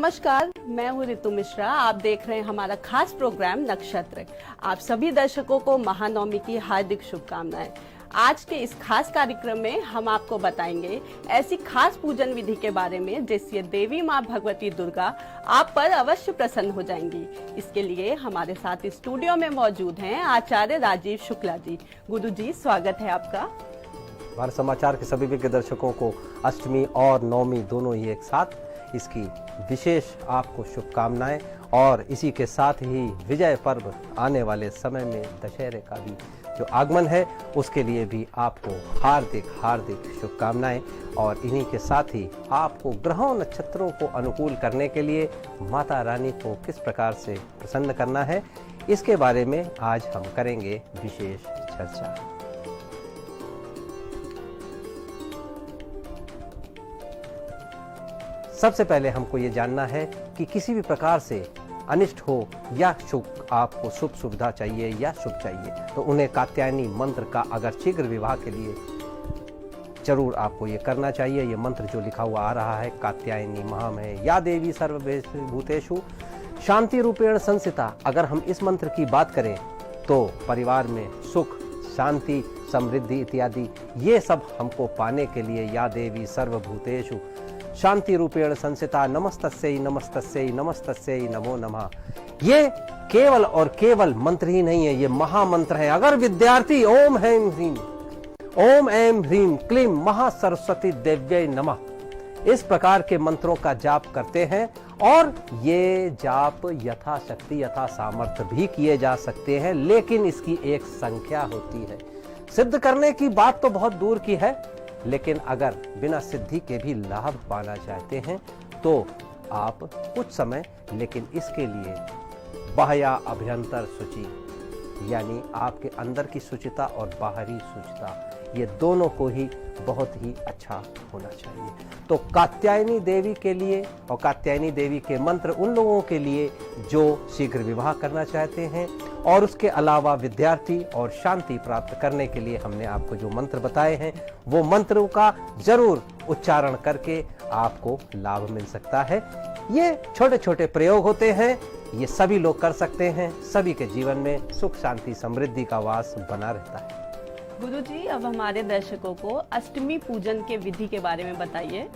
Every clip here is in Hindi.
नमस्कार, मैं हूँ ऋतु मिश्रा। आप देख रहे हैं हमारा खास प्रोग्राम नक्षत्र। आप सभी दर्शकों को महानवमी की हार्दिक शुभकामनाएं। आज के इस खास कार्यक्रम में हम आपको बताएंगे ऐसी खास पूजन विधि के बारे में जिससे देवी माँ भगवती दुर्गा आप पर अवश्य प्रसन्न हो जाएंगी। इसके लिए हमारे साथ स्टूडियो में मौजूद हैं आचार्य राजीव शुक्ला जी। गुरु जी, स्वागत है आपका। भारत समाचार के सभी विज्ञ दर्शकों को अष्टमी और नवमी दोनों ही एक साथ इसकी विशेष आपको शुभकामनाएं, और इसी के साथ ही विजय पर्व आने वाले समय में दशहरे का भी जो आगमन है उसके लिए भी आपको हार्दिक हार्दिक शुभकामनाएं। और इन्हीं के साथ ही आपको ग्रहों नक्षत्रों को अनुकूल करने के लिए माता रानी को किस प्रकार से प्रसन्न करना है, इसके बारे में आज हम करेंगे विशेष चर्चा। सबसे पहले हमको ये जानना है कि किसी भी प्रकार से अनिष्ट हो या शुभ, आपको शुभ सुविधा चाहिए या शुभ चाहिए, तो उन्हें कात्यायनी मंत्र का अगर शीघ्र विवाह के लिए जरूर आपको ये करना चाहिए। ये मंत्र जो लिखा हुआ आ रहा है, कात्यायनी महामहे या देवी सर्वभूतेषु शांति रूपेण संस्थिता। अगर हम इस मंत्र की बात करें तो परिवार में सुख, शांति, समृद्धि इत्यादि ये सब हमको पाने के लिए या देवी सर्वभूतेषु शांति रूपेण संस्थिता नमस्तस्यै नमस्तस्यै नमस्तस्यै नमो नमः। ये केवल और केवल मंत्र ही नहीं है, ये महामंत्र है। अगर विद्यार्थी ओम ऐं ह्रीं क्लीं महासरस्वती देव्यै नमः इस प्रकार के मंत्रों का जाप करते हैं, और ये जाप यथाशक्ति यथा सामर्थ्य भी किए जा सकते हैं, लेकिन इसकी एक संख्या होती है। सिद्ध करने की बात तो बहुत दूर की है, लेकिन अगर बिना सिद्धि के भी लाभ पाना चाहते हैं तो आप कुछ समय, लेकिन इसके लिए बाह्या अभ्यंतर शुचि, यानी आपके अंदर की शुचिता और बाहरी शुचिता, ये दोनों को ही बहुत ही अच्छा होना चाहिए। तो कात्यायनी देवी के लिए और कात्यायनी देवी के मंत्र उन लोगों के लिए जो शीघ्र विवाह करना चाहते हैं, और उसके अलावा विद्यार्थी और शांति प्राप्त करने के लिए हमने आपको जो मंत्र बताए हैं वो मंत्रों का जरूर उच्चारण करके आपको लाभ मिल सकता है। ये छोटे छोटे प्रयोग होते हैं, ये सभी लोग कर सकते हैं। सभी के जीवन में सुख, शांति, समृद्धि का वास बना रहता है। गुरु जी, अब हमारे दर्शकों को अष्टमी पूजन के विधि के बारे में बताइए।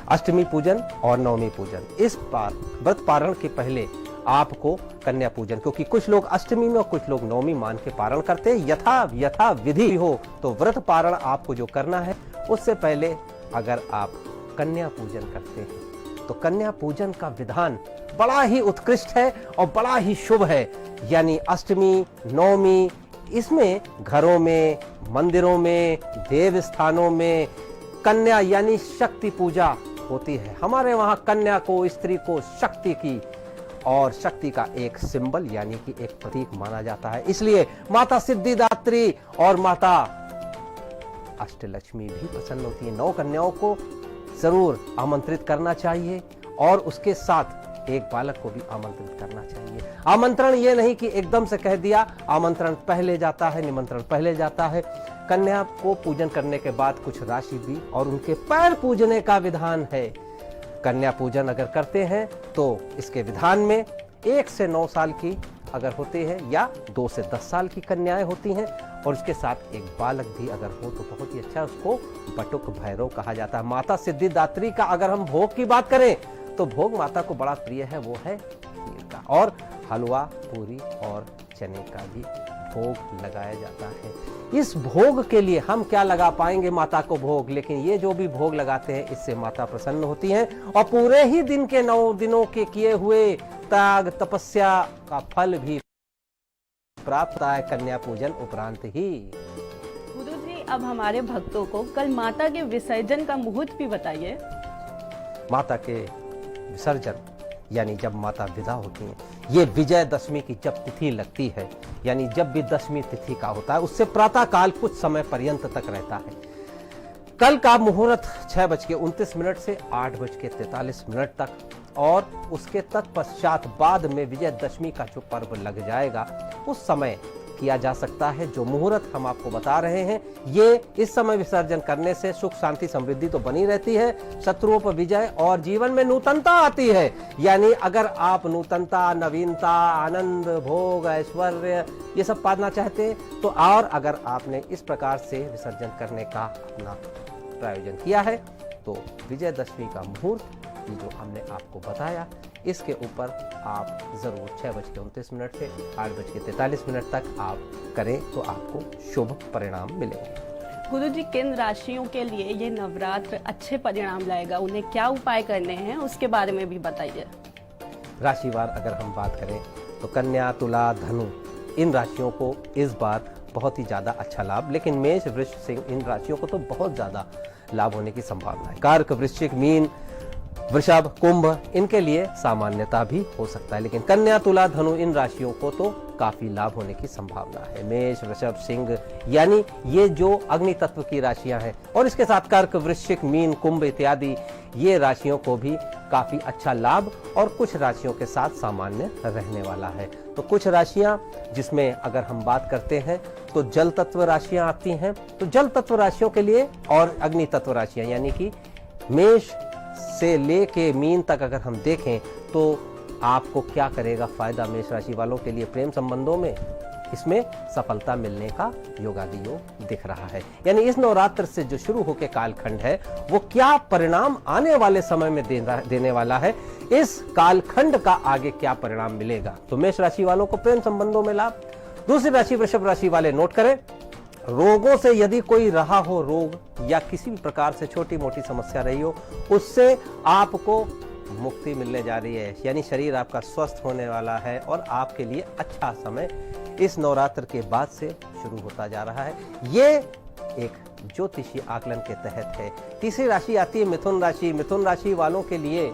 अष्टमी पूजन और नवमी पूजन, इस बार व्रत पारण के पहले आपको कन्या पूजन, क्योंकि कुछ लोग अष्टमी में और कुछ लोग नवमी मान के पारण करते हैं, यथा विधि हो तो व्रत पारण आपको जो करना है उससे पहले अगर आप कन्या पूजन करते हैं तो कन्या पूजन का विधान बड़ा ही उत्कृष्ट है और बड़ा ही शुभ है। यानी अष्टमी, नवमी, इसमें घरों में, मंदिरों में, देव स्थानों में कन्या यानी शक्ति पूजा होती है। हमारे वहां कन्या को, स्त्री को शक्ति की और शक्ति का एक सिंबल यानी कि एक प्रतीक माना जाता है। इसलिए माता सिद्धिदात्री और माता अष्टलक्ष्मी भी प्रसन्न होती है। 9 कन्याओं को जरूर आमंत्रित करना चाहिए, और उसके साथ एक बालक को भी आमंत्रित करना चाहिए। आमंत्रण ये नहीं कि एकदम से कह दिया, आमंत्रण पहले जाता है, निमंत्रण पहले जाता है। कन्या को पूजन करने के बाद कुछ राशि भी और उनके पैर पूजने का विधान है। कन्या पूजन अगर करते हैं तो इसके विधान में 1 से 9 साल की अगर होती है या 2 से 10 साल की कन्याएं होती हैं, और उसके साथ एक बालक भी अगर हो तो बहुत ही अच्छा, उसको बटुक भैरव कहा जाता है। माता सिद्धिदात्री का अगर हम भोग की बात करें तो भोग माता को बड़ा प्रिय है, वो है खीर का, और हलवा, पूरी और चने का भी भोग लगाया जाता है। इस भोग के लिए हम क्या लगा पाएंगे माता को भोग, लेकिन ये जो भी भोग लगाते हैं इससे माता प्रसन्न होती हैं, और पूरे ही दिन के 9 दिनों के किए हुए त्याग तपस्या का फल भी प्राप्त होता है कन्या पूजन उपरांत ही। गुरु जी, अब हमारे भक्तों को कल माता के विसर्जन का मुहूर्त भी बताइए। माता के विसर्जन यानी जब माता विदा होती हैं, ये विजयदशमी की जब तिथि लगती है, यानी जब भी दशमी तिथि का होता है उससे प्रातः काल कुछ समय पर्यंत तक रहता है। कल का मुहूर्त 6:29 से 8:43 तक, और उसके तत्पश्चात बाद में विजयदशमी का जो पर्व लग जाएगा उस समय किया जा सकता है। जो मुहूर्त हम आपको बता रहे हैं, ये इस समय विसर्जन करने से सुख शांति समृद्धि तो बनी रहती है, शत्रुओं पर विजय और जीवन में नूतनता आती है। यानी अगर आप नूतनता, नवीनता, आनंद, भोग, ऐश्वर्य ये सब पाना चाहते हैं तो, और अगर आपने इस प्रकार से विसर्जन करने का अपना प्रायोजन किया है तो विजयदशमी का मुहूर्त जो हमने आपको बताया, इसके ऊपर आप जरूर 6:29 से 8:43 तक आप करें तो आपको शुभ परिणाम मिलेंगे। गुरुजी, किन राशियों के लिए ये नवरात्र अच्छे परिणाम लाएगा, उन्हें क्या उपाय करने हैं उसके बारे में भी बताइए। राशिवार अगर हम बात करें तो कन्या, तुला, धनु इन राशियों को इस बार बहुत ही ज्यादा अच्छा लाभ, लेकिन मेष, वृश्चिक, सिंह इन राशियों को तो बहुत ज्यादा लाभ होने की संभावना है। कर्क, वृश्चिक, मीन, वृषभ, कुंभ इनके लिए सामान्यता भी हो सकता है, लेकिन कन्या, तुला, धनु इन राशियों को तो काफी लाभ होने की संभावना है। मेष, वृषभ, सिंह यानी ये जो अग्नि तत्व की राशियां हैं, और इसके साथ कर्क, वृश्चिक, मीन, कुंभ इत्यादि ये राशियों को भी काफी अच्छा लाभ और कुछ राशियों के साथ सामान्य रहने वाला है। तो कुछ राशियां जिसमें अगर हम बात करते हैं तो जल तत्व राशियां आती हैं, तो जल तत्व राशियों के लिए और अग्नि तत्व राशियां यानी कि मेष से लेके मीन तक अगर हम देखें तो आपको क्या करेगा फायदा मेष राशि वालों के लिए प्रेम संबंधों में, इसमें सफलता मिलने का योगादि योग दिख रहा है। यानी इस नवरात्र से जो शुरू होकर कालखंड है वो क्या परिणाम आने वाले समय में देने वाला है, इस कालखंड का आगे क्या परिणाम मिलेगा। तो मेष राशि वालों को प्रेम संबंधों में लाभ। दूसरी राशि वृषभ राशि वाले नोट करें, रोगों से यदि कोई रहा हो रोग या किसी भी प्रकार से छोटी मोटी समस्या रही हो, उससे आपको मुक्ति मिलने जा रही है। यानी शरीर आपका स्वस्थ होने वाला है और आपके लिए अच्छा समय इस नवरात्र के बाद से शुरू होता जा रहा है। ये एक ज्योतिषीय आकलन के तहत है। तीसरी राशि आती है मिथुन राशि। मिथुन राशि वालों के लिए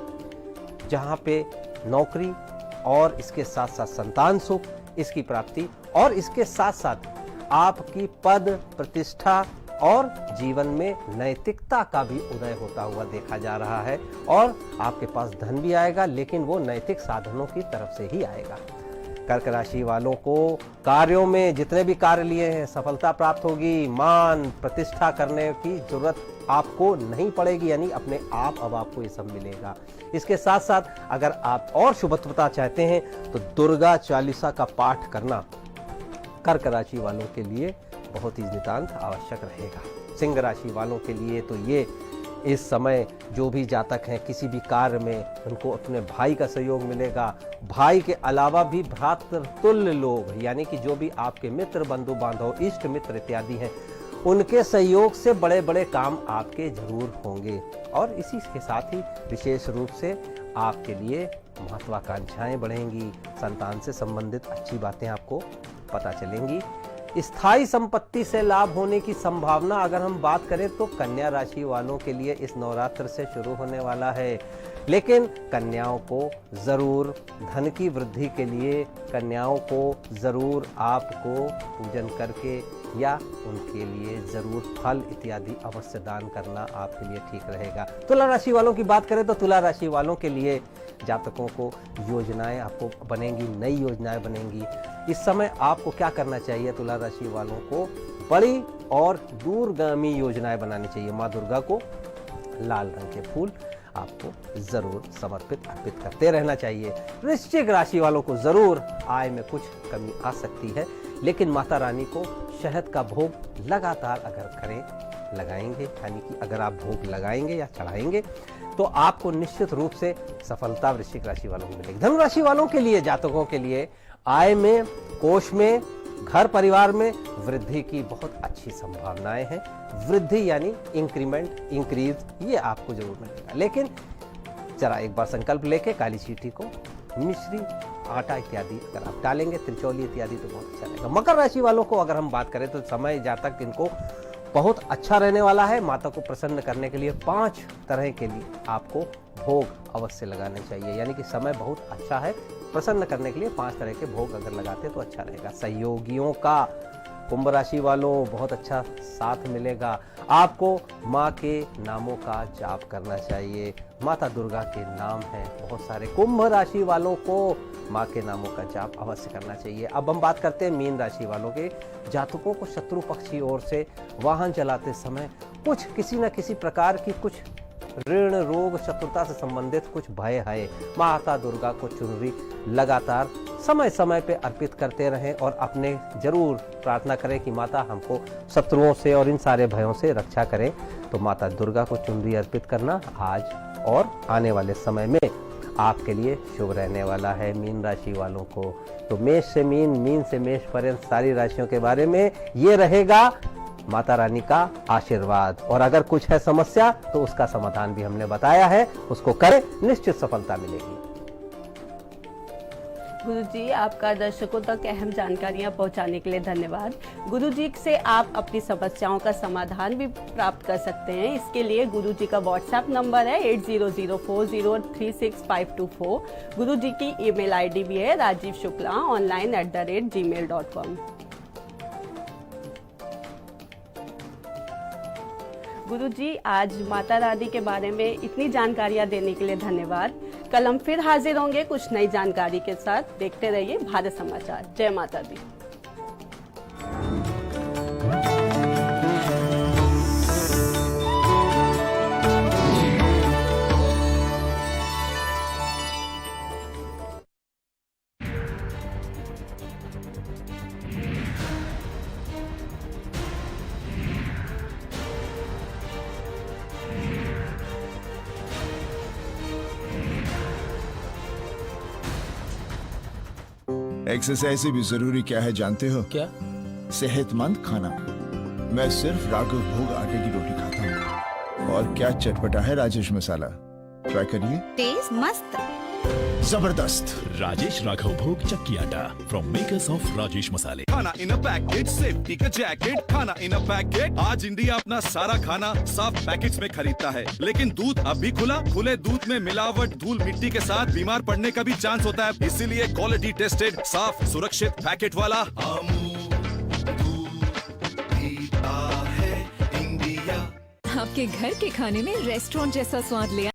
जहां पे नौकरी और इसके साथ साथ संतान सुख, इसकी प्राप्ति और इसके साथ साथ आपकी पद प्रतिष्ठा और जीवन में नैतिकता का भी उदय होता हुआ देखा जा रहा है, और आपके पास धन भी आएगा लेकिन वो नैतिक साधनों की तरफ से ही आएगा। कर्क राशि वालों को कार्यों में जितने भी कार्य लिए हैं सफलता प्राप्त होगी। मान प्रतिष्ठा करने की जरूरत आपको नहीं पड़ेगी, यानी अपने आप अब आपको ये सब मिलेगा। इसके साथ साथ अगर आप और शुभत्वता चाहते हैं तो दुर्गा चालीसा का पाठ करना कर्क राशि वालों के लिए बहुत ही नितांत आवश्यक रहेगा। सिंह राशि वालों के लिए तो ये इस समय जो भी जातक हैं किसी भी कार्य में उनको अपने भाई का सहयोग मिलेगा। भाई के अलावा भी भ्रातृतुल्य लोग यानी कि जो भी आपके मित्र, बंधु बांधव, इष्ट मित्र इत्यादि हैं, उनके सहयोग से बड़े बड़े काम आपके जरूर होंगे। और इसी के साथ ही विशेष रूप से आपके लिए महत्वाकांक्षाएं बढ़ेंगी, संतान से संबंधित अच्छी बातें आपको पता चलेंगी। स्थायी संपत्ति से लाभ होने की संभावना अगर हम बात करें तो कन्या राशि वालों के लिए इस नवरात्र से शुरू होने वाला है, लेकिन कन्याओं को जरूर धन की वृद्धि के लिए कन्याओं को जरूर आपको पूजन करके या उनके लिए जरूर फल इत्यादि अवश्य दान करना आपके लिए ठीक रहेगा। तुला राशि वालों की बात करें तो तुला राशि वालों के लिए जातकों को योजनाएं आपको बनेंगी, नई योजनाएं बनेंगी। इस समय आपको क्या करना चाहिए, तुला राशि वालों को बड़ी और दूरगामी योजनाएं बनानी चाहिए। माँ दुर्गा को लाल रंग के फूल आपको जरूर समर्पित अर्पित करते रहना चाहिए। वृश्चिक राशि वालों को जरूर आय में कुछ कमी आ सकती है, लेकिन माता रानी को शहद का भोग लगातार अगर करें लगाएंगे, यानी कि अगर आप भोग लगाएंगे या चढ़ाएंगे तो आपको निश्चित रूप से सफलता वृश्चिक राशि वालों को मिलेगी। धनु राशि वालों के लिए, जातकों के लिए आय में, कोष में, घर परिवार में वृद्धि की बहुत अच्छी संभावनाएं हैं। वृद्धि यानी इंक्रीमेंट, इंक्रीज, ये आपको जरूर मिलेगा। लेकिन जरा एक बार संकल्प लेके काली चींटी को मिश्री, आटा इत्यादि अगर आप डालेंगे, त्रिचौली इत्यादि, तो बहुत अच्छा रहेगा। मकर राशि वालों को अगर हम बात करें तो समय जातक इनको बहुत अच्छा रहने वाला है। माता को प्रसन्न करने के लिए 5 तरह के लिए आपको भोग अवश्य लगाने चाहिए, यानी कि समय बहुत अच्छा है। प्रसन्न करने के लिए 5 तरह के भोग अगर लगाते तो अच्छा रहेगा। सहयोगियों का कुंभ राशि वालों बहुत अच्छा साथ मिलेगा। आपको माँ के नामों का जाप करना चाहिए। माता दुर्गा के नाम हैं बहुत सारे। कुंभ राशि वालों को माँ के नामों का जाप अवश्य करना चाहिए। अब हम बात करते हैं मीन राशि वालों के। जातकों को शत्रु पक्ष की ओर से वाहन चलाते समय कुछ किसी न किसी प्रकार की कुछ ऋण, रोग, शत्रुता से संबंधित कुछ भय है। माता दुर्गा को चुनरी लगातार समय समय पे अर्पित करते रहें और अपने जरूर प्रार्थना करें कि माता हमको शत्रुओं से और इन सारे भयों से रक्षा करें। तो माता दुर्गा को चुनरी अर्पित करना आज और आने वाले समय में आपके लिए शुभ रहने वाला है मीन राशि वालों को। तो मेष से मीन, मीन से मेष पर्यंत सारी राशियों के बारे में ये रहेगा माता रानी का आशीर्वाद। और अगर कुछ है समस्या तो उसका समाधान भी हमने बताया है, उसको करें, निश्चित सफलता मिलेगी। गुरुजी, आपका दर्शकों तक अहम जानकारियां पहुंचाने के लिए धन्यवाद। गुरुजी से आप अपनी समस्याओं का समाधान भी प्राप्त कर सकते हैं। इसके लिए गुरुजी का व्हाट्सएप नंबर है 8004036524। गुरुजी की ईमेल आईडी भी है rajivshukla@gmail.com। गुरुजी, आज माता रानी के बारे में इतनी जानकारियां देने के लिए धन्यवाद। कल हम फिर हाजिर होंगे कुछ नई जानकारी के साथ। देखते रहिए भारत समाचार। जय माता दी। एक्सरसाइज से भी जरूरी क्या है जानते हो? क्या? सेहतमंद खाना। मैं सिर्फ राघव भोग आटे की रोटी खाता हूँ। और क्या चटपटा है राजेश मसाला, ट्राई करिए। टेस्ट मस्त, जबरदस्त। राजेश राघव भोग चक्की आटा फ्रॉम मेकर्स ऑफ राजेश मसाले। खाना इन अ पैकेट, सेफ्टी का जैकेट। खाना इन अ पैकेट। आज इंडिया अपना सारा खाना साफ पैकेट्स में खरीदता है, लेकिन दूध अब भी खुला। खुले दूध में मिलावट, धूल मिट्टी के साथ बीमार पड़ने का भी चांस होता है। इसीलिए क्वालिटी टेस्टेड, साफ, सुरक्षित पैकेट वाला आपके घर के खाने में रेस्टोरेंट जैसा स्वाद ले